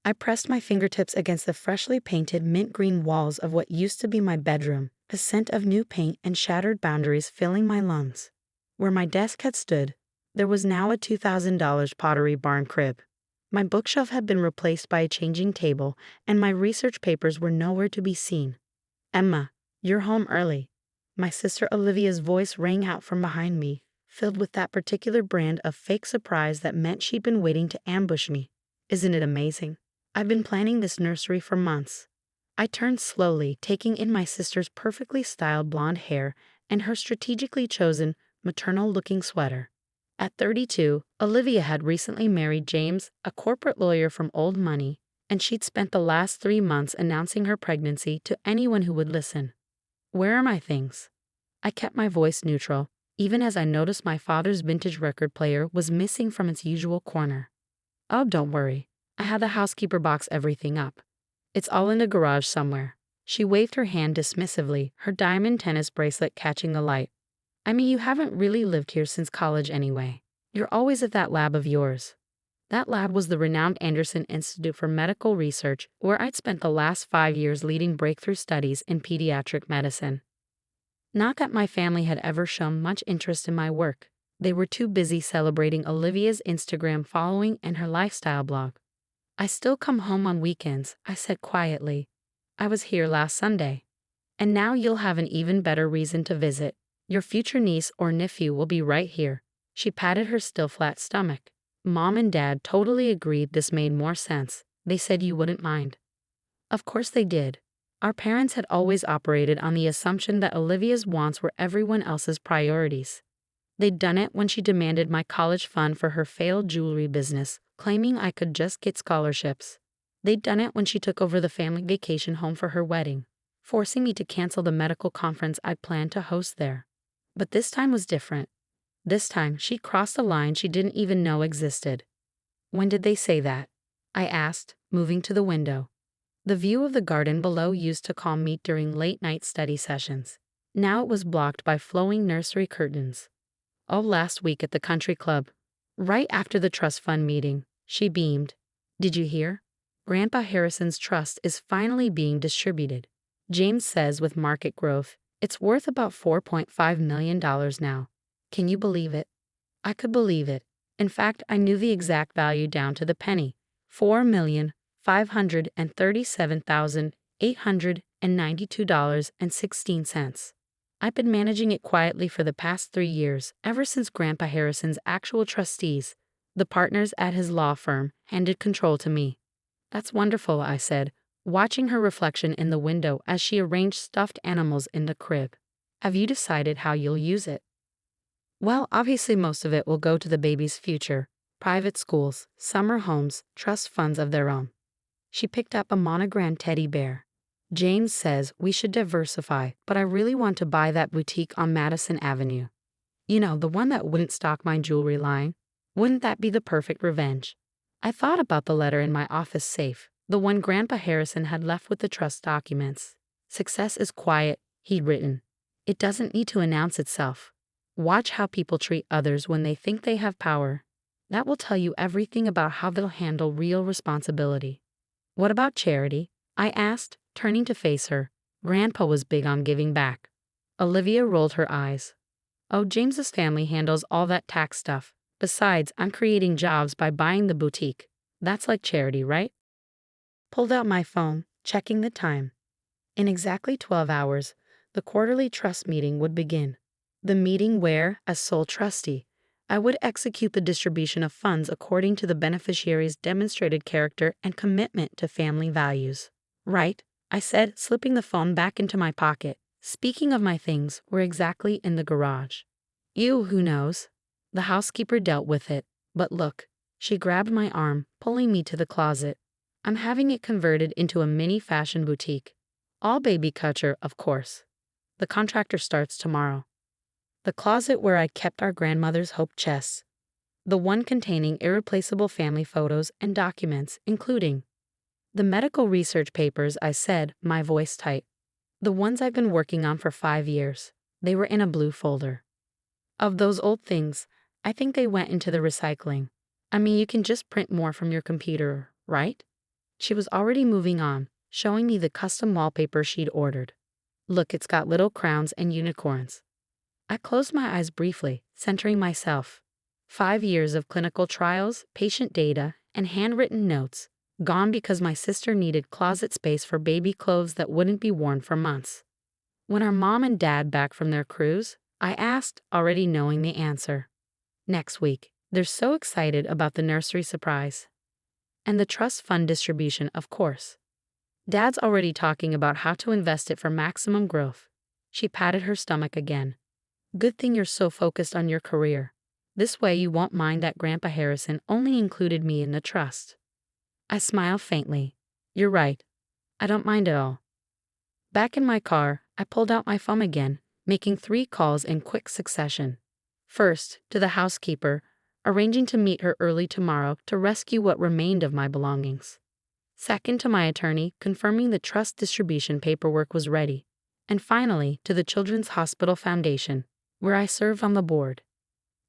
I pressed my fingertips against the freshly painted mint green walls of what used to be my bedroom, a scent of new paint and shattered boundaries filling my lungs. Where my desk had stood, there was now a $2,000 Pottery Barn crib. My bookshelf had been replaced by a changing table, and my research papers were nowhere to be seen. "Emma, you're home early." My sister Olivia's voice rang out from behind me, filled with that particular brand of fake surprise that meant she'd been waiting to ambush me. "Isn't it amazing? I've been planning this nursery for months." I turned slowly, taking in my sister's perfectly styled blonde hair and her strategically chosen, maternal-looking sweater. At 32, Olivia had recently married James, a corporate lawyer from old money, and she'd spent the last 3 months announcing her pregnancy to anyone who would listen. "Where are my things?" I kept my voice neutral, even as I noticed my father's vintage record player was missing from its usual corner. "Oh, don't worry. I had the housekeeper box everything up. It's all in the garage somewhere." She waved her hand dismissively, her diamond tennis bracelet catching the light. "I mean, you haven't really lived here since college anyway. You're always at that lab of yours." That lab was the renowned Anderson Institute for Medical Research, where I'd spent the last 5 years leading breakthrough studies in pediatric medicine. Not that my family had ever shown much interest in my work. They were too busy celebrating Olivia's Instagram following and her lifestyle blog. "I still come home on weekends," I said quietly. "I was here last Sunday. And now you'll have an even better reason to visit. Your future niece or nephew will be right here." She patted her still flat stomach. Mom and Dad totally agreed this made more sense. They said you wouldn't mind. Of course they did. Our parents had always operated on the assumption that Olivia's wants were everyone else's priorities. They'd done it when she demanded my college fund for her failed jewelry business, claiming I could just get scholarships. They'd done it when she took over the family vacation home for her wedding, forcing me to cancel the medical conference I'd planned to host there. But this time was different. This time, she crossed a line she didn't even know existed. "When did they say that?" I asked, moving to the window. The view of the garden below used to calm me during late-night study sessions. Now it was blocked by flowing nursery curtains. "Oh, last week at the country club. Right after the trust fund meeting," she beamed. "Did you hear? Grandpa Harrison's trust is finally being distributed. James says with market growth, it's worth about $4.5 million now. Can you believe it?" I could believe it. In fact, I knew the exact value down to the penny. $4,537,892.16. I've been managing it quietly for the past 3 years, ever since Grandpa Harrison's actual trustees, the partners at his law firm, handed control to me. "That's wonderful," I said, watching her reflection in the window as she arranged stuffed animals in the crib. "Have you decided how you'll use it?" "Well, obviously most of it will go to the baby's future. Private schools, summer homes, trust funds of their own." She picked up a monogrammed teddy bear. "James says we should diversify, but I really want to buy that boutique on Madison Avenue. You know, the one that wouldn't stock my jewelry line. Wouldn't that be the perfect revenge?" I thought about the letter in my office safe, the one Grandpa Harrison had left with the trust documents. "Success is quiet," he'd written. "It doesn't need to announce itself. Watch how people treat others when they think they have power. That will tell you everything about how they'll handle real responsibility." "What about charity?" I asked, turning to face her. Grandpa was big on giving back. Olivia rolled her eyes. "Oh, James's family handles all that tax stuff. Besides, I'm creating jobs by buying the boutique. That's like charity, right?" Pulled out my phone, checking the time. In exactly 12 hours, the quarterly trust meeting would begin. The meeting where, as sole trustee, I would execute the distribution of funds according to the beneficiary's demonstrated character and commitment to family values. "Right," I said, slipping the phone back into my pocket. "Speaking of my things, we're exactly in the garage." Who knows? The housekeeper dealt with it. But look, she grabbed my arm, pulling me to the closet. "I'm having it converted into a mini fashion boutique. All baby culture, of course. The contractor starts tomorrow." The closet where I kept our grandmother's hope chests. The one containing irreplaceable family photos and documents, including the medical research papers, I said, my voice tight. "The ones I've been working on for 5 years. They were in a blue folder. Of those old things, I think they went into the recycling. I mean, you can just print more from your computer, right?" She was already moving on, showing me the custom wallpaper she'd ordered. Look, it's got little crowns and unicorns. I closed my eyes briefly, centering myself. 5 years of clinical trials, patient data, and handwritten notes, gone because my sister needed closet space for baby clothes that wouldn't be worn for months. When our mom and dad back from their cruise, I asked, already knowing the answer. Next week. They're so excited about the nursery surprise. And the trust fund distribution, of course. Dad's already talking about how to invest it for maximum growth. She patted her stomach again. Good thing you're so focused on your career. This way you won't mind that Grandpa Harrison only included me in the trust. I smiled faintly. You're right. I don't mind at all. Back in my car, I pulled out my phone again, making 3 calls in quick succession. First, to the housekeeper, arranging to meet her early tomorrow to rescue what remained of my belongings. Second, to my attorney, confirming the trust distribution paperwork was ready. And finally, to the Children's Hospital Foundation, where I serve on the board.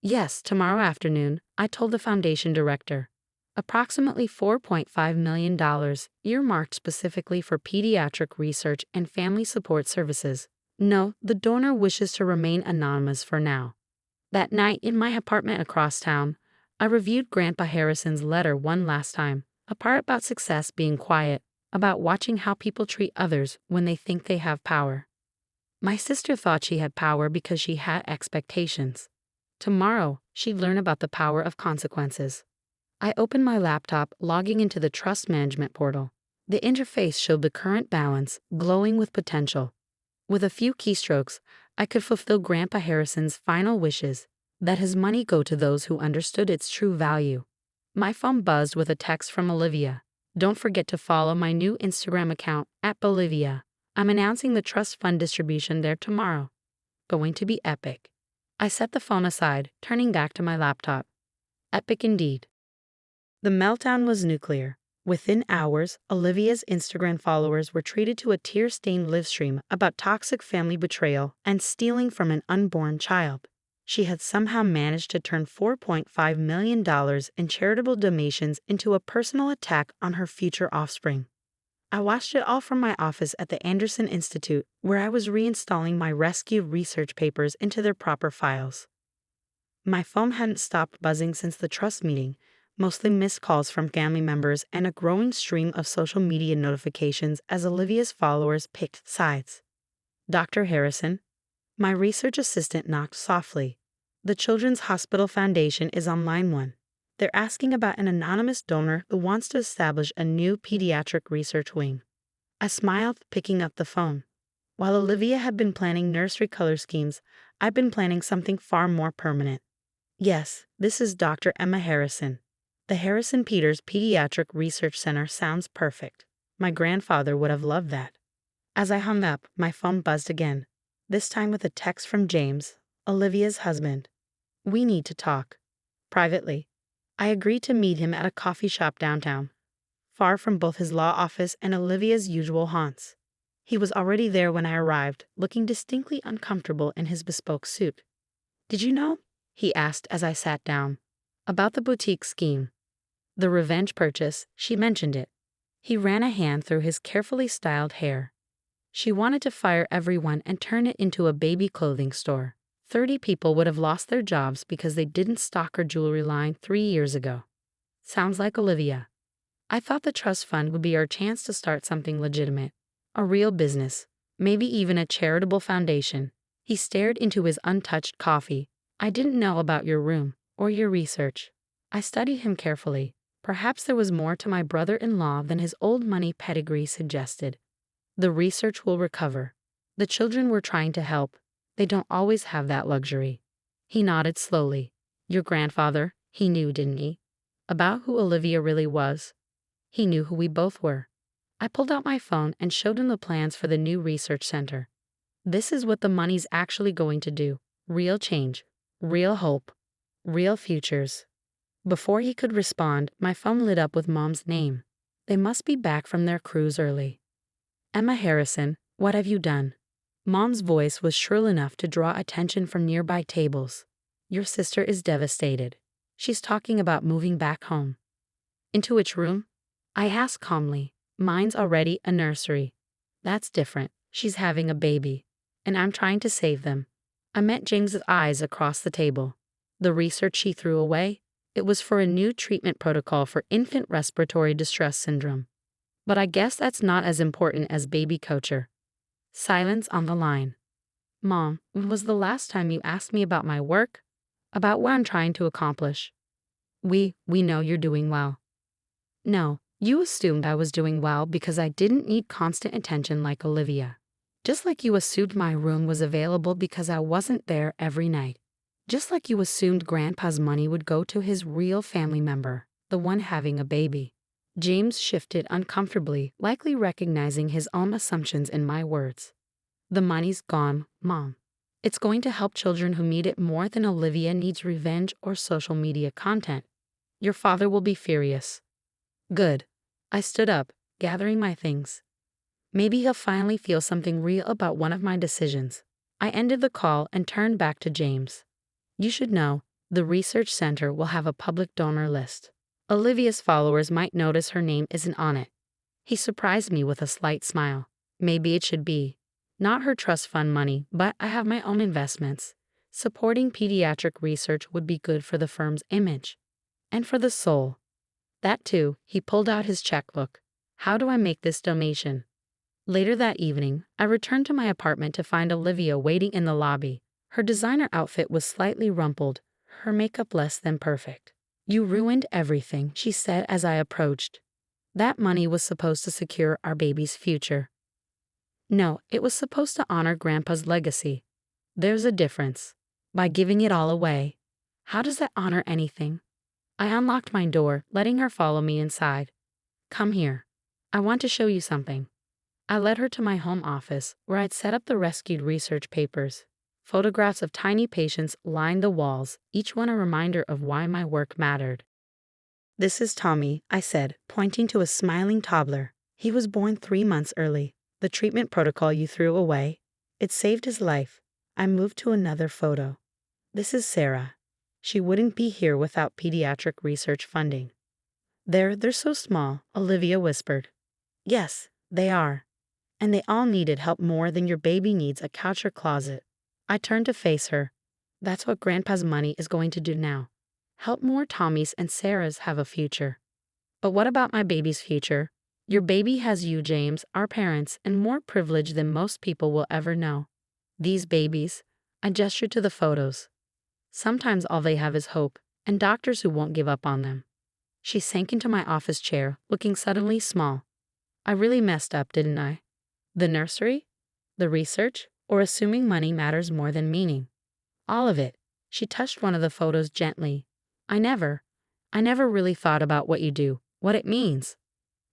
Yes, tomorrow afternoon, I told the foundation director. Approximately $4.5 million, earmarked specifically for pediatric research and family support services. No, the donor wishes to remain anonymous for now. That night in my apartment across town, I reviewed Grandpa Harrison's letter one last time, a part about success being quiet, about watching how people treat others when they think they have power. My sister thought she had power because she had expectations. Tomorrow, she'd learn about the power of consequences. I opened my laptop, logging into the trust management portal. The interface showed the current balance, glowing with potential. With a few keystrokes, I could fulfill Grandpa Harrison's final wishes, that his money go to those who understood its true value. My phone buzzed with a text from Olivia. Don't forget to follow my new Instagram account, @Bolivia. I'm announcing the trust fund distribution there tomorrow. Going to be epic. I set the phone aside, turning back to my laptop. Epic indeed. The meltdown was nuclear. Within hours, Olivia's Instagram followers were treated to a tear-stained live stream about toxic family betrayal and stealing from an unborn child. She had somehow managed to turn $4.5 million in charitable donations into a personal attack on her future offspring. I watched it all from my office at the Anderson Institute, where I was reinstalling my rescue research papers into their proper files. My phone hadn't stopped buzzing since the trust meeting, mostly missed calls from family members and a growing stream of social media notifications as Olivia's followers picked sides. Dr. Harrison? My research assistant knocked softly. The Children's Hospital Foundation is on line 1. They're asking about an anonymous donor who wants to establish a new pediatric research wing. I smiled, picking up the phone. While Olivia had been planning nursery color schemes, I've been planning something far more permanent. Yes, this is Dr. Emma Harrison. The Harrison Peters Pediatric Research Center sounds perfect. My grandfather would have loved that. As I hung up, my phone buzzed again, this time with a text from James, Olivia's husband. We need to talk. Privately. I agreed to meet him at a coffee shop downtown, far from both his law office and Olivia's usual haunts. He was already there when I arrived, looking distinctly uncomfortable in his bespoke suit. Did you know? He asked as I sat down. About the boutique scheme. The revenge purchase, she mentioned it. He ran a hand through his carefully styled hair. She wanted to fire everyone and turn it into a baby clothing store. 30 people would have lost their jobs because they didn't stock her jewelry line 3 years ago. Sounds like Olivia. I thought the trust fund would be our chance to start something legitimate. A real business. Maybe even a charitable foundation. He stared into his untouched coffee. I didn't know about your room, or your research. I studied him carefully. Perhaps there was more to my brother-in-law than his old money pedigree suggested. The research will recover. The children we're trying to help. They don't always have that luxury. He nodded slowly. Your grandfather, he knew, didn't he? About who Olivia really was. He knew who we both were. I pulled out my phone and showed him the plans for the new research center. This is what the money's actually going to do. Real change. Real hope. Real futures. Before he could respond, my phone lit up with Mom's name. They must be back from their cruise early. Emma Harrison, what have you done? Mom's voice was shrill enough to draw attention from nearby tables. Your sister is devastated. She's talking about moving back home. Into which room? I asked calmly. Mine's already a nursery. That's different. She's having a baby. And I'm trying to save them. I met James's eyes across the table. The research she threw away? It was for a new treatment protocol for infant respiratory distress syndrome. But I guess that's not as important as baby culture. Silence on the line. Mom, when was the last time you asked me about my work? About what I'm trying to accomplish? We know you're doing well. No, you assumed I was doing well because I didn't need constant attention like Olivia. Just like you assumed my room was available because I wasn't there every night. Just like you assumed Grandpa's money would go to his real family member, the one having a baby. James shifted uncomfortably, likely recognizing his own assumptions in my words. The money's gone, Mom. It's going to help children who need it more than Olivia needs revenge or social media content. Your father will be furious. Good. I stood up, gathering my things. Maybe he'll finally feel something real about one of my decisions. I ended the call and turned back to James. You should know, the research center will have a public donor list. Olivia's followers might notice her name isn't on it. He surprised me with a slight smile. Maybe it should be. Not her trust fund money, but I have my own investments. Supporting pediatric research would be good for the firm's image. And for the soul. That too, he pulled out his checkbook. How do I make this donation? Later that evening, I returned to my apartment to find Olivia waiting in the lobby. Her designer outfit was slightly rumpled, her makeup less than perfect. You ruined everything, she said as I approached. That money was supposed to secure our baby's future. No, it was supposed to honor Grandpa's legacy. There's a difference. By giving it all away. How does that honor anything? I unlocked my door, letting her follow me inside. Come here. I want to show you something. I led her to my home office, where I'd set up the rescued research papers. Photographs of tiny patients lined the walls, each one a reminder of why my work mattered. This is Tommy, I said, pointing to a smiling toddler. He was born 3 months early. The treatment protocol you threw away. It saved his life. I moved to another photo. This is Sarah. She wouldn't be here without pediatric research funding. They're so small, Olivia whispered. Yes, they are. And they all needed help more than your baby needs a couch or closet. I turned to face her. That's what Grandpa's money is going to do now. Help more Tommies and Sarahs have a future. But what about my baby's future? Your baby has you, James, our parents, and more privilege than most people will ever know. These babies, I gestured to the photos. Sometimes all they have is hope, and doctors who won't give up on them. She sank into my office chair, looking suddenly small. I really messed up, didn't I? The nursery? The research? Or assuming money matters more than meaning? All of it. She touched one of the photos gently. I never really thought about what you do, what it means.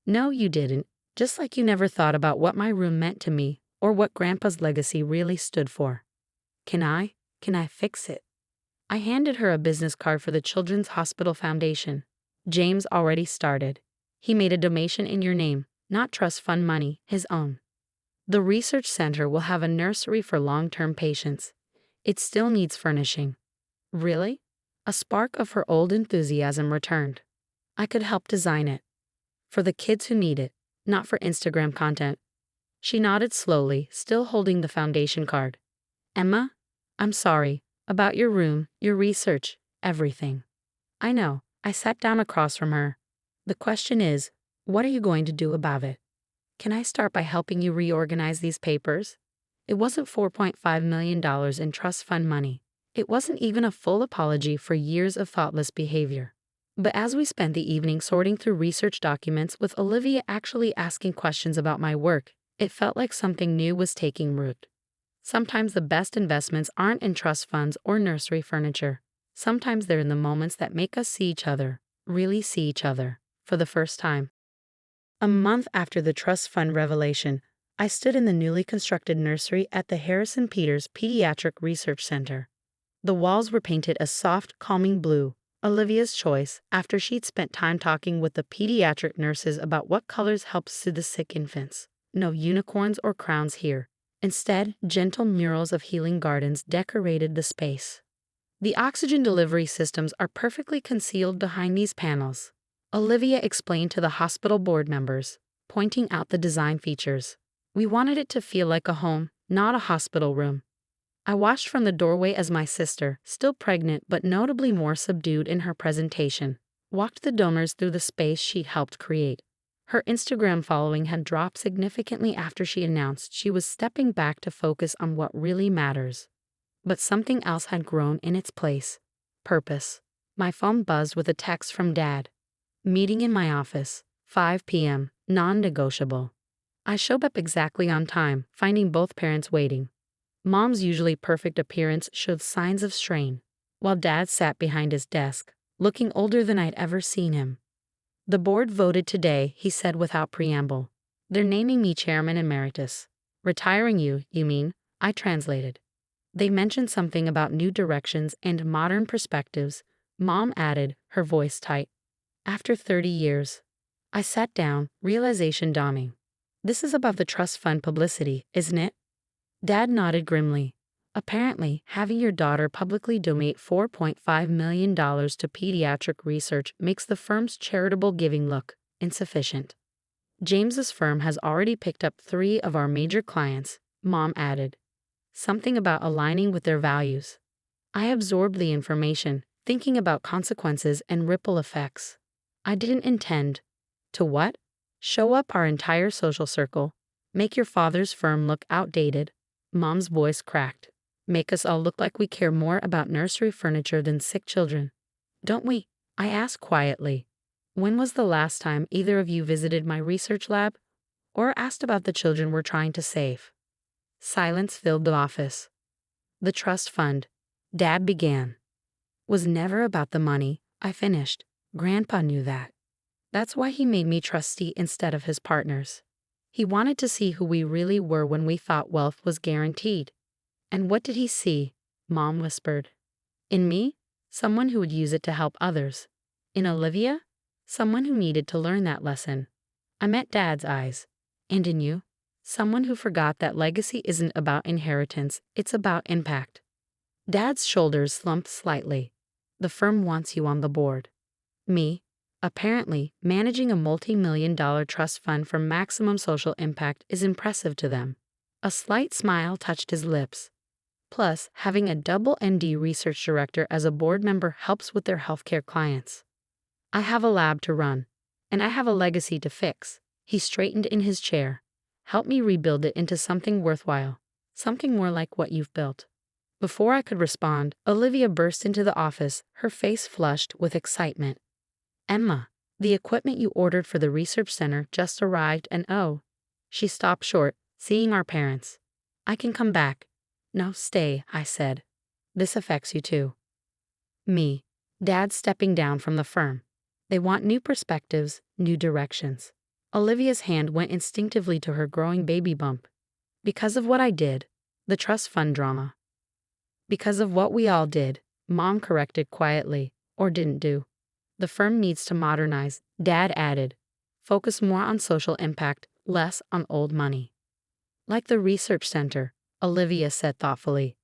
No, you didn't. Just like you never thought about what my room meant to me, or what Grandpa's legacy really stood for. Can I fix it? I handed her a business card for the Children's Hospital Foundation. James already started. He made a donation in your name, not trust fund money, his own. The research center will have a nursery for long-term patients. It still needs furnishing. Really? A spark of her old enthusiasm returned. I could help design it. For the kids who need it, not for Instagram content. She nodded slowly, still holding the foundation card. Emma, I'm sorry. About your room, your research, everything. I know. I sat down across from her. The question is, what are you going to do about it? Can I start by helping you reorganize these papers? It wasn't $4.5 million in trust fund money. It wasn't even a full apology for years of thoughtless behavior. But as we spent the evening sorting through research documents with Olivia actually asking questions about my work, it felt like something new was taking root. Sometimes the best investments aren't in trust funds or nursery furniture. Sometimes they're in the moments that make us see each other, really see each other, for the first time. A month after the trust fund revelation, I stood in the newly constructed nursery at the Harrison Peters Pediatric Research Center. The walls were painted a soft, calming blue, Olivia's choice after she'd spent time talking with the pediatric nurses about what colors help soothe the sick infants. No unicorns or crowns here. Instead, gentle murals of healing gardens decorated the space. The oxygen delivery systems are perfectly concealed behind these panels. Olivia explained to the hospital board members, pointing out the design features. We wanted it to feel like a home, not a hospital room. I watched from the doorway as my sister, still pregnant but notably more subdued in her presentation, walked the donors through the space she'd helped create. Her Instagram following had dropped significantly after she announced she was stepping back to focus on what really matters. But something else had grown in its place: purpose. My phone buzzed with a text from Dad. Meeting in my office, 5 p.m., non-negotiable. I showed up exactly on time, finding both parents waiting. Mom's usually perfect appearance showed signs of strain, while Dad sat behind his desk, looking older than I'd ever seen him. The board voted today, he said without preamble. They're naming me chairman emeritus. Retiring you mean? I translated. They mentioned something about new directions and modern perspectives, Mom added, her voice tight. After 30 years. I sat down, realization dawning. This is about the trust fund publicity, isn't it? Dad nodded grimly. Apparently, having your daughter publicly donate $4.5 million to pediatric research makes the firm's charitable giving look insufficient. James's firm has already picked up 3 of our major clients, Mom added. Something about aligning with their values. I absorbed the information, thinking about consequences and ripple effects. I didn't intend to what? Show up our entire social circle. Make your father's firm look outdated. Mom's voice cracked. Make us all look like we care more about nursery furniture than sick children. Don't we? I asked quietly. When was the last time either of you visited my research lab or asked about the children we're trying to save? Silence filled the office. The trust fund, Dad began, was never about the money, I finished. Grandpa knew that. That's why he made me trustee instead of his partners. He wanted to see who we really were when we thought wealth was guaranteed. And what did he see? Mom whispered. In me? Someone who would use it to help others. In Olivia? Someone who needed to learn that lesson. I met Dad's eyes. And in you? Someone who forgot that legacy isn't about inheritance, it's about impact. Dad's shoulders slumped slightly. The firm wants you on the board. Me? Apparently, managing a multi-million-dollar trust fund for maximum social impact is impressive to them. A slight smile touched his lips. Plus, having a double MD research director as a board member helps with their healthcare clients. I have a lab to run, and I have a legacy to fix. He straightened in his chair. Help me rebuild it into something worthwhile, something more like what you've built. Before I could respond, Olivia burst into the office, her face flushed with excitement. Emma, the equipment you ordered for the research center just arrived and oh. She stopped short, seeing our parents. I can come back. No, stay, I said. This affects you too. Me. Dad stepping down from the firm. They want new perspectives, new directions. Olivia's hand went instinctively to her growing baby bump. Because of what I did, the trust fund drama. Because of what we all did, Mom corrected quietly, or didn't do. The firm needs to modernize, Dad added. Focus more on social impact, less on old money. Like the research center, Olivia said thoughtfully.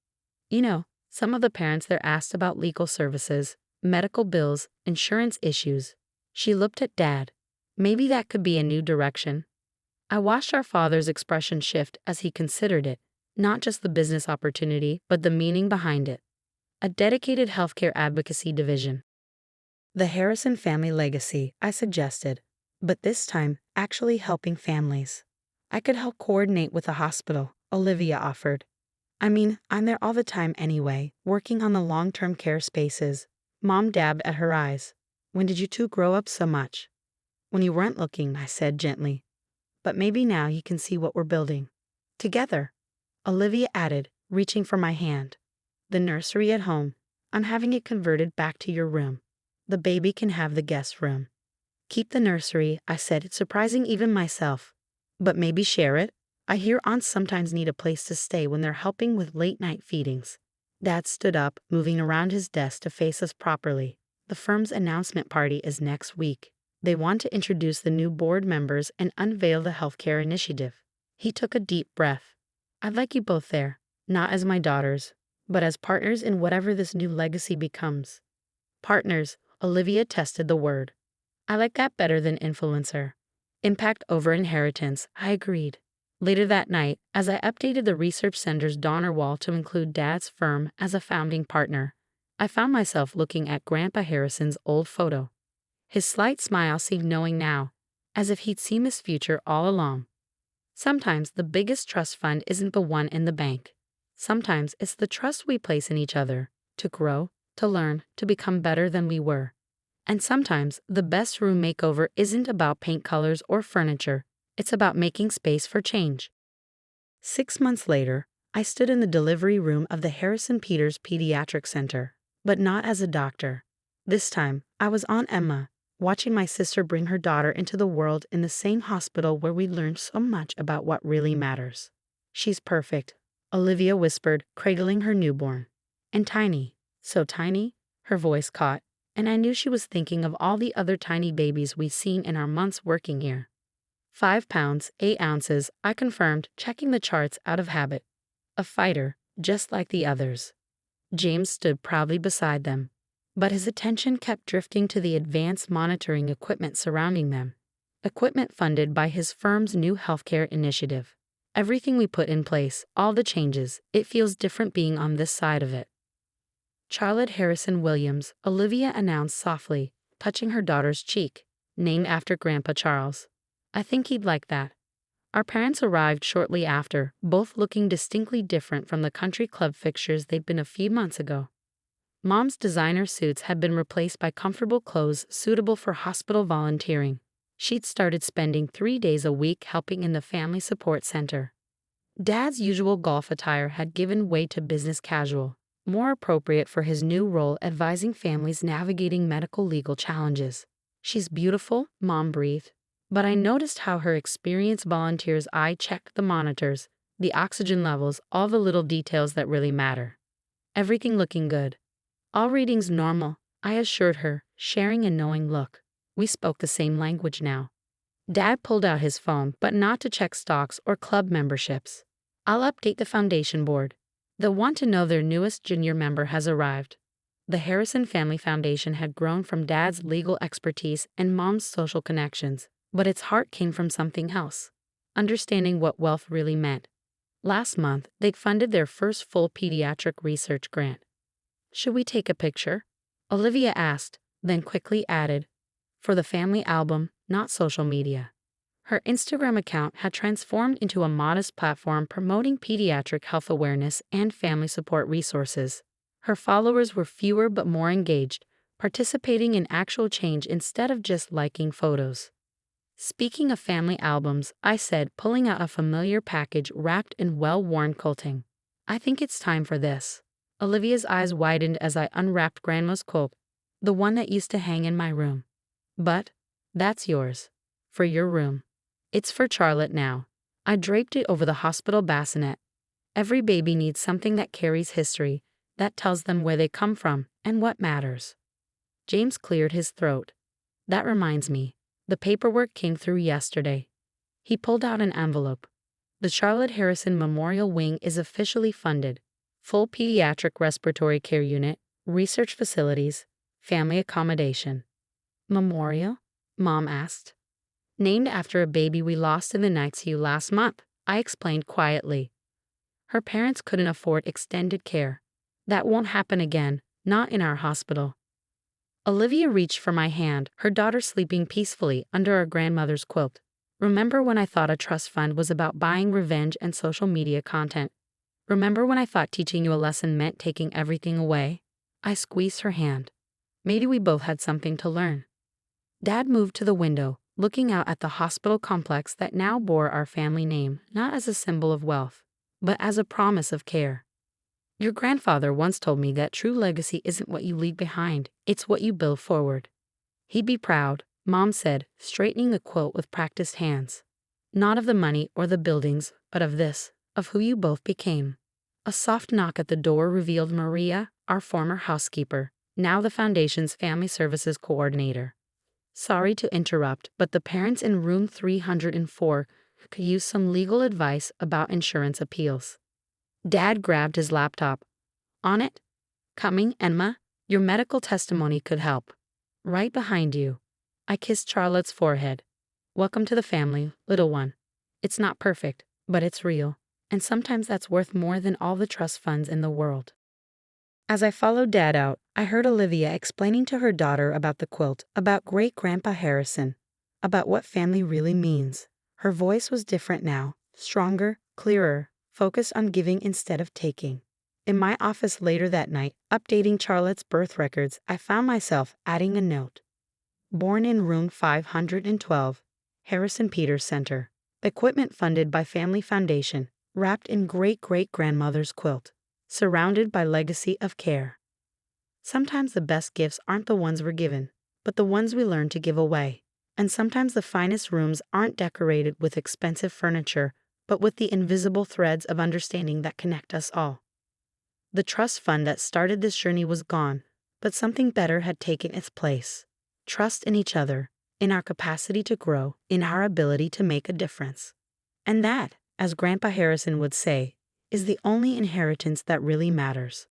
You know, some of the parents there asked about legal services, medical bills, insurance issues. She looked at Dad. Maybe that could be a new direction. I watched our father's expression shift as he considered it, not just the business opportunity, but the meaning behind it. A dedicated healthcare advocacy division. The Harrison family legacy, I suggested, but this time actually helping families. I could help coordinate with the hospital, Olivia offered. I mean, I'm there all the time anyway, working on the long-term care spaces. Mom dabbed at her eyes. When did you two grow up so much? When you weren't looking, I said gently. But maybe now you can see what we're building. Together, Olivia added, reaching for my hand. The nursery at home. I'm having it converted back to your room. The baby can have the guest room. Keep the nursery, I said, surprising even myself. But maybe share it? I hear aunts sometimes need a place to stay when they're helping with late-night feedings. Dad stood up, moving around his desk to face us properly. The firm's announcement party is next week. They want to introduce the new board members and unveil the healthcare initiative. He took a deep breath. I'd like you both there, not as my daughters, but as partners in whatever this new legacy becomes. Partners, Olivia tested the word. I like that better than influencer. Impact over inheritance, I agreed. Later that night, as I updated the research center's donor wall to include Dad's firm as a founding partner, I found myself looking at Grandpa Harrison's old photo. His slight smile seemed knowing now, as if he'd seen this future all along. Sometimes the biggest trust fund isn't the one in the bank. Sometimes it's the trust we place in each other, to grow, to learn, to become better than we were. And sometimes the best room makeover isn't about paint colors or furniture, it's about making space for change. 6 months later, I stood in the delivery room of the Harrison Peters Pediatric Center, but not as a doctor. This time, I was Aunt Emma, watching my sister bring her daughter into the world in the same hospital where we learned so much about what really matters. She's perfect, Olivia whispered, cradling her newborn. And tiny, so tiny, her voice caught, and I knew she was thinking of all the other tiny babies we'd seen in our months working here. 5 pounds, 8 ounces, I confirmed, checking the charts out of habit. A fighter, just like the others. James stood proudly beside them, but his attention kept drifting to the advanced monitoring equipment surrounding them. Equipment funded by his firm's new healthcare initiative. Everything we put in place, all the changes, it feels different being on this side of it. Charlotte Harrison Williams, Olivia announced softly, touching her daughter's cheek, named after Grandpa Charles. I think he'd like that. Our parents arrived shortly after, both looking distinctly different from the country club fixtures they'd been a few months ago. Mom's designer suits had been replaced by comfortable clothes suitable for hospital volunteering. She'd started spending 3 days a week helping in the family support center. Dad's usual golf attire had given way to business casual, more appropriate for his new role advising families navigating medical legal challenges. She's beautiful, Mom breathed. But I noticed how her experienced volunteers' eye checked the monitors, the oxygen levels, all the little details that really matter. Everything looking good. All readings normal, I assured her, sharing a knowing look. We spoke the same language now. Dad pulled out his phone, but not to check stocks or club memberships. I'll update the foundation board. They'll want to know their newest junior member has arrived. The Harrison Family Foundation had grown from Dad's legal expertise and Mom's social connections, but its heart came from something else. Understanding what wealth really meant. Last month, they'd funded their first full pediatric research grant. Should we take a picture? Olivia asked, then quickly added, for the family album, not social media. Her Instagram account had transformed into a modest platform promoting pediatric health awareness and family support resources. Her followers were fewer but more engaged, participating in actual change instead of just liking photos. Speaking of family albums, I said, pulling out a familiar package wrapped in well-worn quilting. I think it's time for this. Olivia's eyes widened as I unwrapped Grandma's quilt, the one that used to hang in my room. But that's yours. For your room. It's for Charlotte now. I draped it over the hospital bassinet. Every baby needs something that carries history, that tells them where they come from and what matters. James cleared his throat. That reminds me. The paperwork came through yesterday. He pulled out an envelope. The Charlotte Harrison Memorial Wing is officially funded. Full pediatric respiratory care unit, research facilities, family accommodation. Memorial? Mom asked. Named after a baby we lost in the NICU last month, I explained quietly. Her parents couldn't afford extended care. That won't happen again, not in our hospital. Olivia reached for my hand, her daughter sleeping peacefully under our grandmother's quilt. Remember when I thought a trust fund was about buying revenge and social media content? Remember when I thought teaching you a lesson meant taking everything away? I squeezed her hand. Maybe we both had something to learn. Dad moved to the window, looking out at the hospital complex that now bore our family name, not as a symbol of wealth, but as a promise of care. Your grandfather once told me that true legacy isn't what you leave behind, it's what you build forward. He'd be proud, Mom said, straightening the quilt with practiced hands. Not of the money or the buildings, but of this, of who you both became. A soft knock at the door revealed Maria, our former housekeeper, now the Foundation's Family Services Coordinator. Sorry to interrupt, but the parents in room 304 could use some legal advice about insurance appeals. Dad grabbed his laptop. On it? Coming, Emma. Your medical testimony could help. Right behind you. I kissed Charlotte's forehead. Welcome to the family, little one. It's not perfect, but it's real, and sometimes that's worth more than all the trust funds in the world. As I followed Dad out, I heard Olivia explaining to her daughter about the quilt, about Great-Grandpa Harrison, about what family really means. Her voice was different now, stronger, clearer, focused on giving instead of taking. In my office later that night, updating Charlotte's birth records, I found myself adding a note. Born in room 512, Harrison Peters Center. Equipment funded by Family Foundation, wrapped in great-great-grandmother's quilt, surrounded by legacy of care. Sometimes the best gifts aren't the ones we're given, but the ones we learn to give away. And sometimes the finest rooms aren't decorated with expensive furniture, but with the invisible threads of understanding that connect us all. The trust fund that started this journey was gone, but something better had taken its place. Trust in each other, in our capacity to grow, in our ability to make a difference. And that, as Grandpa Harrison would say, is the only inheritance that really matters.